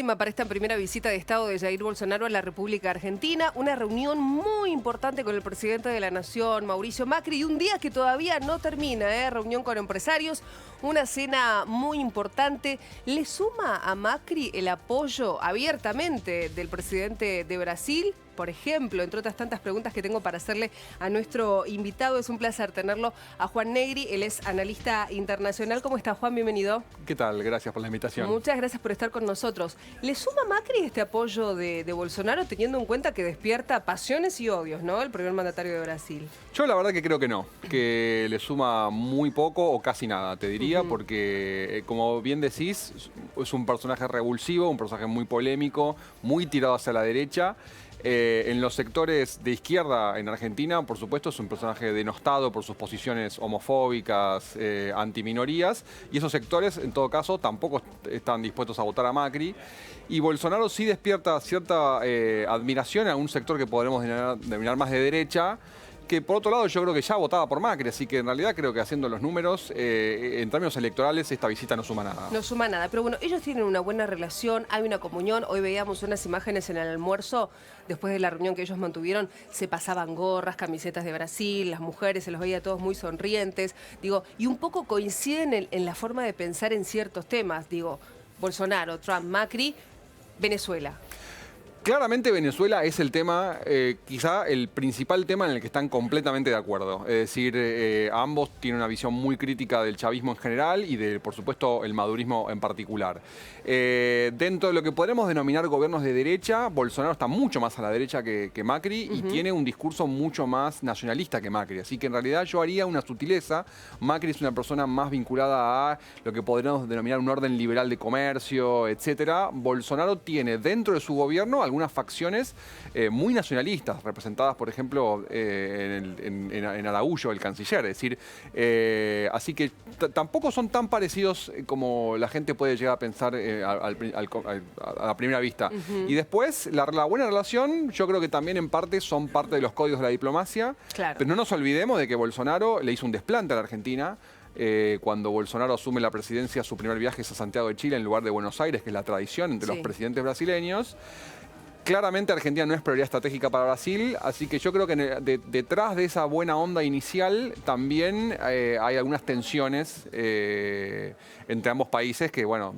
Para esta primera visita de Estado de Jair Bolsonaro a la República Argentina, una reunión muy importante con el presidente de la Nación, Mauricio Macri, y un día que todavía no termina, reunión con empresarios, una cena muy importante. ¿Le suma a Macri el apoyo abiertamente del presidente de Brasil? Por ejemplo, entre otras tantas preguntas que tengo para hacerle a nuestro invitado. Es un placer tenerlo a Juan Negri, él es analista internacional. ¿Cómo está, Juan? Bienvenido. ¿Qué tal? Gracias por la invitación. Muchas gracias por estar con nosotros. ¿Le suma Macri este apoyo de Bolsonaro, teniendo en cuenta que despierta pasiones y odios, ¿no?, el primer mandatario de Brasil? Yo la verdad que creo que no, que le suma muy poco o casi nada, te diría, porque como bien decís, es un personaje revulsivo, un personaje muy polémico, muy tirado hacia la derecha. En los sectores de izquierda en Argentina, por supuesto, es un personaje denostado por sus posiciones homofóbicas, antiminorías, y esos sectores, en todo caso, tampoco están dispuestos a votar a Macri. Y Bolsonaro sí despierta cierta admiración a un sector que podremos denominar más de derecha, que por otro lado yo creo que ya votaba por Macri, así que en realidad creo que haciendo los números, en términos electorales, esta visita no suma nada. No suma nada, pero bueno, ellos tienen una buena relación, hay una comunión. Hoy veíamos unas imágenes en el almuerzo, después de la reunión que ellos mantuvieron, se pasaban gorras, camisetas de Brasil, las mujeres se los veía todos muy sonrientes, digo, y un poco coinciden en la forma de pensar en ciertos temas, digo, Bolsonaro, Trump, Macri, Venezuela. Claramente Venezuela es el tema, quizá el principal tema en el que están completamente de acuerdo. Es decir, ambos tienen una visión muy crítica del chavismo en general y de, por supuesto, el madurismo en particular. Dentro de lo que podremos denominar gobiernos de derecha, Bolsonaro está mucho más a la derecha que Macri y tiene un discurso mucho más nacionalista que Macri. Así que en realidad yo haría una sutileza. Macri es una persona más vinculada a lo que podríamos denominar un orden liberal de comercio, etcétera. Bolsonaro tiene dentro de su gobierno algunas facciones muy nacionalistas, representadas, por ejemplo, en Araújo, el canciller. Es decir, así que tampoco son tan parecidos como la gente puede llegar a pensar a la primera vista. Y después, la buena relación, yo creo que también en parte son parte de los códigos de la diplomacia. Claro. Pero no nos olvidemos de que Bolsonaro le hizo un desplante a la Argentina. Cuando Bolsonaro asume la presidencia, su primer viaje es a Santiago de Chile en lugar de Buenos Aires, que es la tradición entre los presidentes brasileños. Claramente Argentina no es prioridad estratégica para Brasil, así que yo creo que detrás de esa buena onda inicial también hay algunas tensiones entre ambos países que, bueno,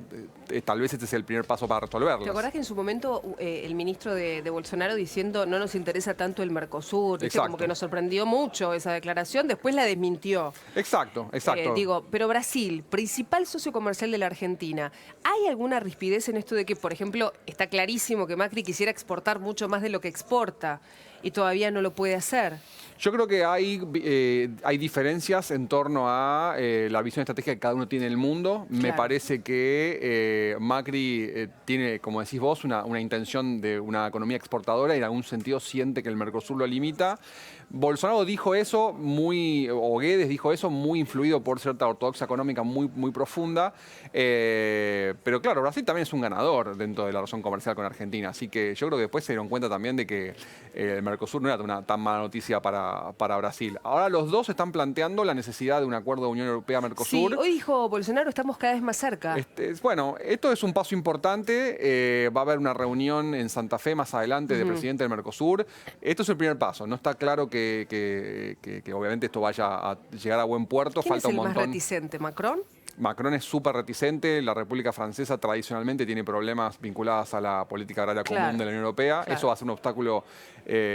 tal vez este es el primer paso para resolverlas. ¿Te acordás que en su momento el ministro de Bolsonaro diciendo no nos interesa tanto el Mercosur? Como que nos sorprendió mucho esa declaración, después la desmintió. Exacto. Digo, pero Brasil, principal socio comercial de la Argentina, ¿hay alguna rispidez en esto de que, por ejemplo, está clarísimo que Macri quisiera exportar mucho más de lo que exporta y todavía no lo puede hacer? Yo creo que hay diferencias en torno a la visión estratégica que cada uno tiene del mundo. Claro. Me parece que Macri tiene, como decís vos, una intención de una economía exportadora y en algún sentido siente que el Mercosur lo limita. Bolsonaro dijo eso o Guedes dijo eso muy influido por cierta ortodoxia económica muy profunda. Pero claro, Brasil también es un ganador dentro de la relación comercial con Argentina. Así que yo creo que después se dieron cuenta también de que el Mercosur no era una tan mala noticia para Brasil. Ahora los dos están planteando la necesidad de un acuerdo de Unión Europea-Mercosur. Sí, hoy dijo Bolsonaro, estamos cada vez más cerca. Bueno, esto es un paso importante. Va a haber una reunión en Santa Fe más adelante de presidente del Mercosur. Esto es el primer paso. No está claro que obviamente esto vaya a llegar a buen puerto. ¿Quién Falta es el un montón. más reticente, Macron? Macron es súper reticente. La República Francesa tradicionalmente tiene problemas vinculados a la política agraria común de la Unión Europea. Eso va a ser un obstáculo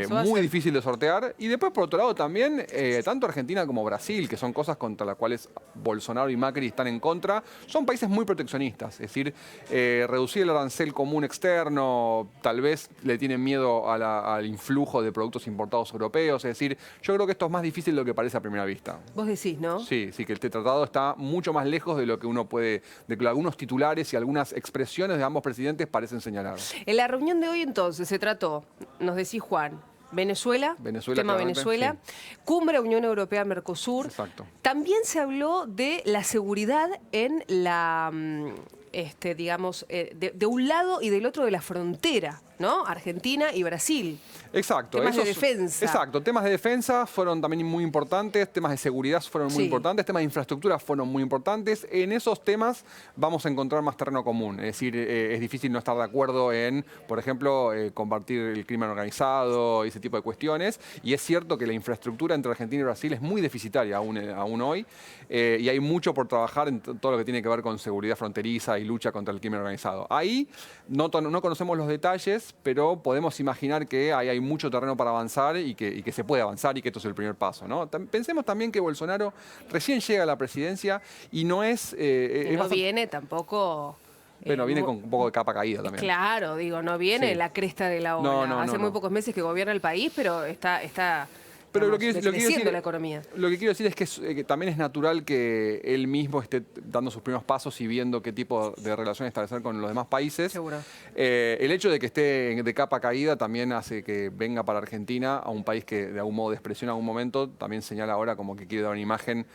muy difícil de sortear. Y después, por otro lado, también tanto Argentina como Brasil, que son cosas contra las cuales Bolsonaro y Macri están en contra, son países muy proteccionistas. Es decir, reducir el arancel común externo, tal vez le tienen miedo al influjo de productos importados europeos. Es decir, yo creo que esto es más difícil de lo que parece a primera vista. Vos decís, ¿no? Sí, que este tratado está mucho más lejos de lo que uno puede, de que algunos titulares y algunas expresiones de ambos presidentes parecen señalar. En la reunión de hoy entonces se trató, nos decís Juan, Venezuela, tema Venezuela, sí. Cumbre Unión Europea-Mercosur. Exacto. También se habló de la seguridad en la, digamos, de un lado y del otro de la frontera. ¿no? Argentina y Brasil. Exacto. Temas de defensa. Exacto. Temas de defensa fueron también muy importantes, temas de seguridad fueron muy importantes, temas de infraestructura fueron muy importantes. En esos temas vamos a encontrar más terreno común. Es decir, es difícil no estar de acuerdo en, por ejemplo, combatir el crimen organizado y ese tipo de cuestiones. Y es cierto que la infraestructura entre Argentina y Brasil es muy deficitaria aún hoy. Y hay mucho por trabajar en todo lo que tiene que ver con seguridad fronteriza y lucha contra el crimen organizado. Ahí no conocemos los detalles, pero podemos imaginar que ahí hay mucho terreno para avanzar y que se puede avanzar y que esto es el primer paso, ¿no? Pensemos también que Bolsonaro recién llega a la presidencia y no es... viene tampoco... Bueno, viene con un poco de capa caída también. Claro, digo, no viene la cresta de la ola. Hace muy pocos meses que gobierna el país, pero está pero creciendo la economía. Lo que quiero decir es que también es natural que él mismo esté dando sus primeros pasos y viendo qué tipo de relación establecer con los demás países. Seguro. El hecho de que esté de capa caída también hace que venga para Argentina, a un país que de algún modo despreció en algún momento, también señala ahora como que quiere dar una imagen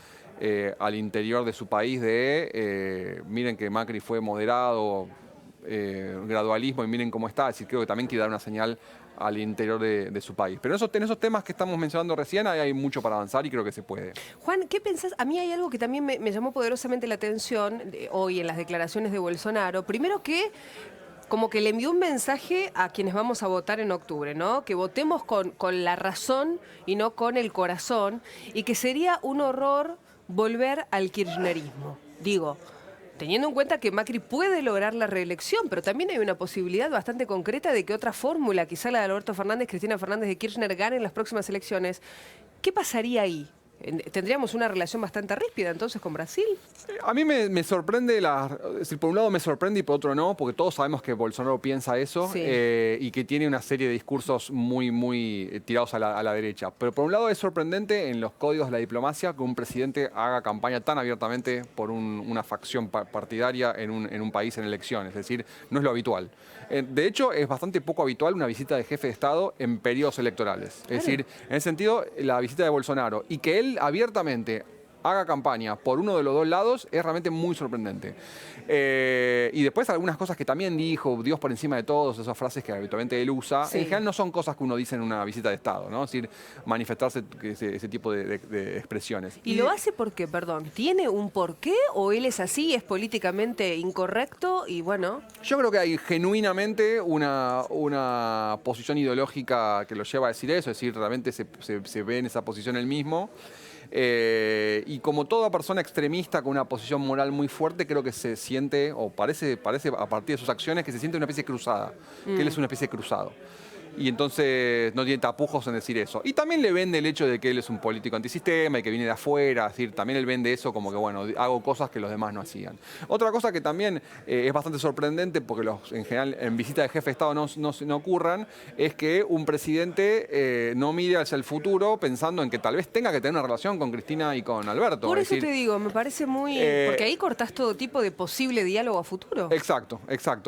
al interior de su país de miren que Macri fue moderado, gradualismo y miren cómo está. Es decir, creo que también quiere dar una señal al interior de su país. Pero en esos temas que estamos mencionando recién hay mucho para avanzar y creo que se puede. Juan, ¿qué pensás? A mí hay algo que también me llamó poderosamente la atención hoy en las declaraciones de Bolsonaro. Primero que como que le envió un mensaje a quienes vamos a votar en octubre, ¿no? Que votemos con la razón y no con el corazón, y que sería un horror volver al kirchnerismo. Digo, teniendo en cuenta que Macri puede lograr la reelección, pero también hay una posibilidad bastante concreta de que otra fórmula, quizá la de Alberto Fernández, Cristina Fernández de Kirchner, gane en las próximas elecciones. ¿Qué pasaría ahí? ¿Tendríamos una relación bastante ríspida entonces con Brasil? A mí me sorprende, es decir, por un lado me sorprende y por otro no, porque todos sabemos que Bolsonaro piensa eso y que tiene una serie de discursos muy tirados a la derecha. Pero por un lado es sorprendente en los códigos de la diplomacia que un presidente haga campaña tan abiertamente por una facción partidaria en un país en elecciones. Es decir, no es lo habitual. De hecho, es bastante poco habitual una visita de jefe de Estado en periodos electorales. Es decir, en ese sentido, la visita de Bolsonaro y que él abiertamente haga campaña por uno de los dos lados es realmente muy sorprendente. Y después algunas cosas que también dijo, Dios por encima de todos, esas frases que habitualmente él usa, en general no son cosas que uno dice en una visita de Estado, ¿no? Es decir, manifestarse ese tipo de expresiones. ¿Y lo hace por qué, perdón? ¿Tiene un porqué o él es así, es políticamente incorrecto y bueno? Yo creo que hay genuinamente una posición ideológica que lo lleva a decir eso, es decir, realmente se ve en esa posición él mismo. Y como toda persona extremista con una posición moral muy fuerte, creo que se siente, o parece a partir de sus acciones, que se siente una especie de cruzada, que él es una especie de cruzado. Y entonces no tiene tapujos en decir eso. Y también le vende el hecho de que él es un político antisistema y que viene de afuera. Es decir, también él vende eso como que, bueno, hago cosas que los demás no hacían. Otra cosa que también es bastante sorprendente, porque en general en visita de jefe de Estado no ocurran, es que un presidente no mire hacia el futuro pensando en que tal vez tenga que tener una relación con Cristina y con Alberto. Por eso te digo, me parece muy... porque ahí cortás todo tipo de posible diálogo a futuro. Exacto.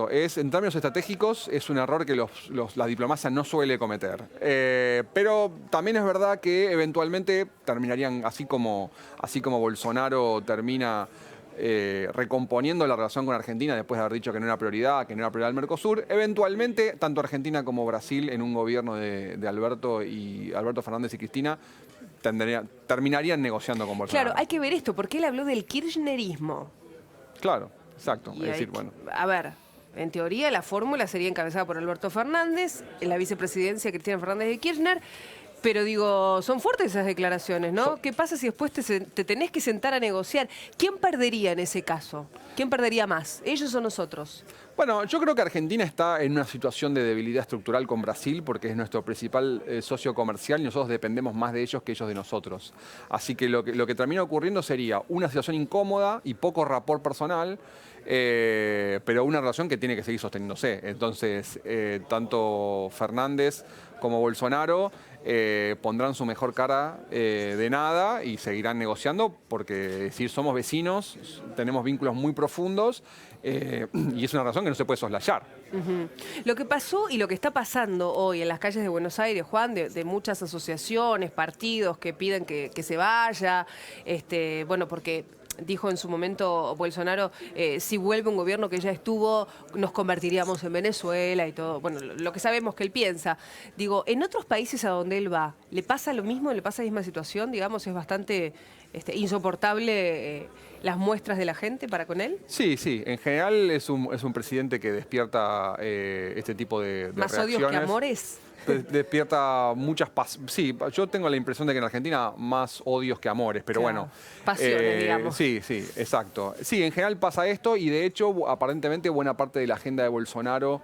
En términos estratégicos es un error que la diplomacia no suele cometer. Pero también es verdad que eventualmente terminarían, así como Bolsonaro termina recomponiendo la relación con Argentina después de haber dicho que no era prioridad el Mercosur, eventualmente tanto Argentina como Brasil en un gobierno de Alberto Fernández y Cristina terminarían negociando con Bolsonaro. Claro, hay que ver esto, porque él habló del kirchnerismo. Claro, exacto. Es decir, bueno. A ver, en teoría la fórmula sería encabezada por Alberto Fernández, en la vicepresidencia Cristina Fernández de Kirchner, pero digo, son fuertes esas declaraciones, ¿no? ¿Qué pasa si después te tenés que sentar a negociar? ¿Quién perdería en ese caso? ¿Quién perdería más? ¿Ellos o nosotros? Bueno, yo creo que Argentina está en una situación de debilidad estructural con Brasil porque es nuestro principal socio comercial y nosotros dependemos más de ellos que ellos de nosotros. Así que lo que termina ocurriendo sería una situación incómoda y poco rapport personal, pero una relación que tiene que seguir sosteniéndose. Entonces, tanto Fernández como Bolsonaro pondrán su mejor cara de nada y seguirán negociando porque decir somos vecinos, tenemos vínculos muy profundos y es una razón que no se puede soslayar. Lo que pasó y lo que está pasando hoy en las calles de Buenos Aires, Juan, de muchas asociaciones, partidos que piden que se vaya, bueno, porque dijo en su momento Bolsonaro, si vuelve un gobierno que ya estuvo, nos convertiríamos en Venezuela y todo. Bueno, lo que sabemos que él piensa. Digo, ¿en otros países a donde él va, le pasa lo mismo? ¿Le pasa la misma situación? Digamos, ¿es bastante insoportable las muestras de la gente para con él? Sí, sí. En general es un presidente que despierta este tipo de ¿Más reacciones. odios que amores? Despierta muchas sí, yo tengo la impresión de que en Argentina más odios que amores, pero claro, bueno. Pasiones, digamos. Sí, sí, exacto. Sí, en general pasa esto y de hecho aparentemente buena parte de la agenda de Bolsonaro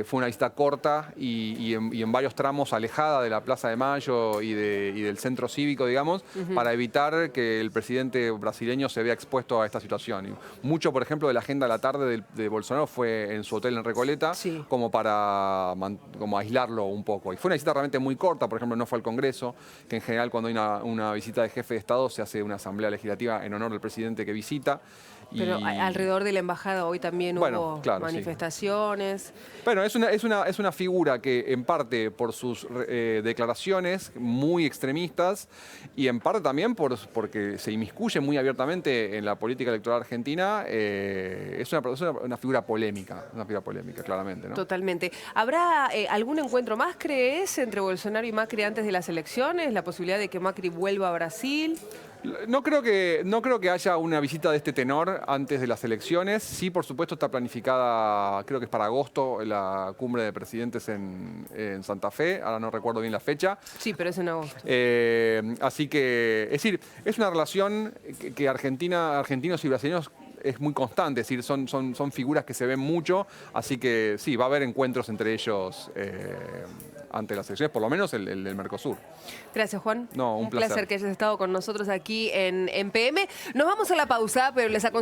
fue una visita corta y en varios tramos alejada de la Plaza de Mayo y del centro cívico, digamos, para evitar que el presidente brasileño se vea expuesto a esta situación. Y mucho, por ejemplo, de la agenda de la tarde de Bolsonaro fue en su hotel en Recoleta, sí, como para aislarlo un poco. Y fue una visita realmente muy corta, por ejemplo, no fue al Congreso, que en general cuando hay una visita de jefe de Estado se hace una asamblea legislativa en honor del presidente que visita. Pero alrededor de la embajada hoy también hubo manifestaciones. Sí. Bueno, es una figura que en parte por sus declaraciones muy extremistas y en parte también porque se inmiscuye muy abiertamente en la política electoral argentina, es una figura polémica, claramente, ¿no? Totalmente. ¿Habrá algún encuentro más, crees, entre Bolsonaro y Macri antes de las elecciones? ¿La posibilidad de que Macri vuelva a Brasil? No creo que haya una visita de este tenor antes de las elecciones. Sí, por supuesto, está planificada, creo que es para agosto, la cumbre de presidentes en Santa Fe. Ahora no recuerdo bien la fecha. Sí, pero es en agosto. Así que, es decir, es una relación que argentinos y brasileños es muy constante, es decir, son figuras que se ven mucho, así que sí, va a haber encuentros entre ellos ante las elecciones, por lo menos el del Mercosur. Gracias, Juan. No, un placer Que hayas estado con nosotros aquí en PM. Nos vamos a la pausa, pero les aconsejo